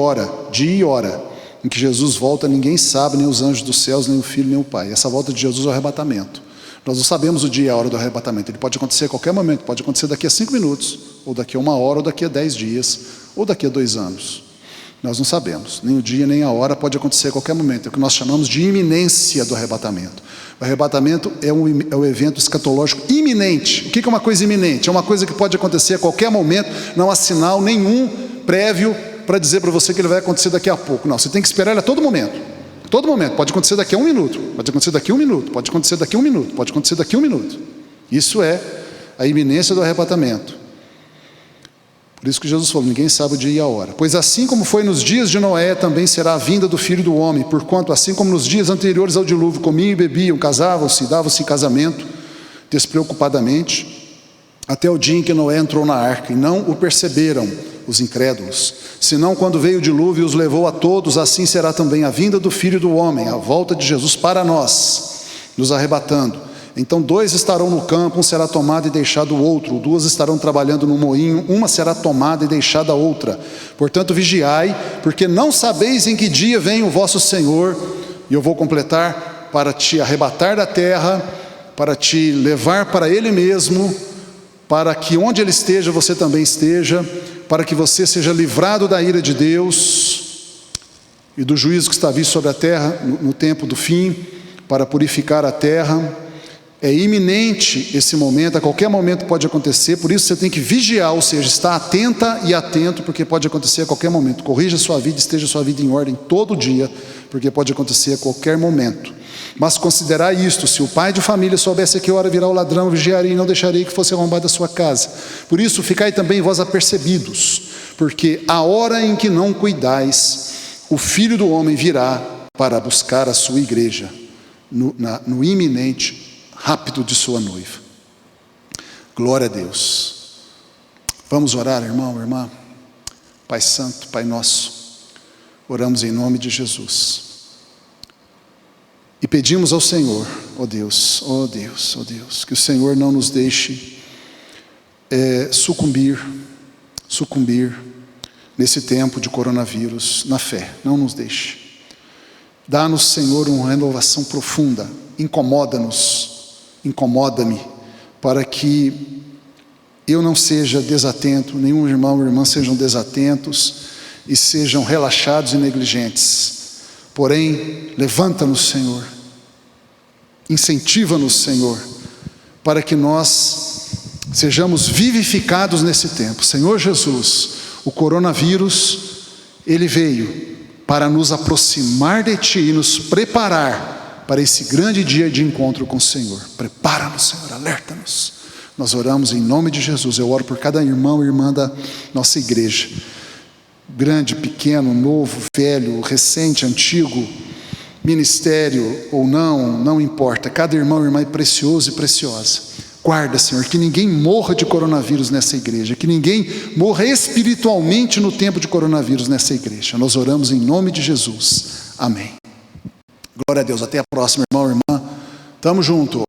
hora, em que Jesus volta, ninguém sabe, nem os anjos dos céus, nem o Filho, nem o Pai. Essa volta de Jesus é o arrebatamento. Nós não sabemos o dia e a hora do arrebatamento. Ele pode acontecer a qualquer momento. Pode acontecer daqui a 5 minutos, ou daqui a 1 hora, ou daqui a 10 dias, ou daqui a 2 anos. Nós não sabemos, nem o dia nem a hora, pode acontecer a qualquer momento. É o que nós chamamos de iminência do arrebatamento. O arrebatamento é um evento escatológico iminente. O que é uma coisa iminente? É uma coisa que pode acontecer a qualquer momento, não há sinal nenhum prévio para dizer para você que ele vai acontecer daqui a pouco. Não, você tem que esperar ele a todo momento. Todo momento, pode acontecer daqui a 1 minuto, pode acontecer daqui a 1 minuto, pode acontecer daqui a 1 minuto, pode acontecer daqui a 1 minuto. Isso é a iminência do arrebatamento. Por isso que Jesus falou, ninguém sabe o dia e a hora. Pois assim como foi nos dias de Noé, também será a vinda do Filho do Homem. Porquanto assim como nos dias anteriores ao dilúvio, comiam e bebiam, casavam-se, davam-se em casamento, despreocupadamente, até o dia em que Noé entrou na arca, e não o perceberam os incrédulos. Senão quando veio o dilúvio e os levou a todos, assim será também a vinda do Filho do Homem, a volta de Jesus para nós, nos arrebatando. Então 2 estarão no campo, um será tomado e deixado o outro, 2 estarão trabalhando no moinho, uma será tomada e deixada a outra. Portanto vigiai, porque não sabeis em que dia vem o vosso Senhor. E eu vou completar: para te arrebatar da terra, para te levar para Ele mesmo, para que onde Ele esteja você também esteja, para que você seja livrado da ira de Deus e do juízo que está vindo sobre a terra no tempo do fim, para purificar a terra. É iminente esse momento, a qualquer momento pode acontecer, por isso você tem que vigiar, ou seja, estar atenta e atento, porque pode acontecer a qualquer momento. Corrija a sua vida, esteja a sua vida em ordem todo dia, porque pode acontecer a qualquer momento. Mas considerai isto: se o pai de família soubesse a que hora virá o ladrão, vigiaria e não deixaria que fosse arrombada a sua casa. Por isso ficai também vós apercebidos, porque a hora em que não cuidais, o Filho do Homem virá para buscar a sua igreja, no iminente rápido de sua noiva. Glória a Deus. Vamos orar, irmão, irmã. Pai Santo, Pai Nosso, oramos em nome de Jesus e pedimos ao Senhor, ó Deus, ó Deus, ó Deus, que o Senhor não nos deixe sucumbir nesse tempo de coronavírus na fé. Não nos deixe. Dá-nos, Senhor, uma renovação profunda. Incomoda-me, para que eu não seja desatento, nenhum irmão ou irmã sejam desatentos e sejam relaxados e negligentes. Porém, levanta-nos, Senhor, incentiva-nos, Senhor, para que nós sejamos vivificados nesse tempo. Senhor Jesus, o coronavírus, ele veio para nos aproximar de Ti e nos preparar para esse grande dia de encontro com o Senhor. Prepara-nos, Senhor, alerta-nos. Nós oramos em nome de Jesus. Eu oro por cada irmão e irmã da nossa igreja, grande, pequeno, novo, velho, recente, antigo, ministério ou não, não importa. Cada irmão e irmã é precioso e preciosa. Guarda, Senhor, que ninguém morra de coronavírus nessa igreja, que ninguém morra espiritualmente no tempo de coronavírus nessa igreja. Nós oramos em nome de Jesus. Amém. Glória a Deus. Até a próxima, irmão e irmã. Tamo junto.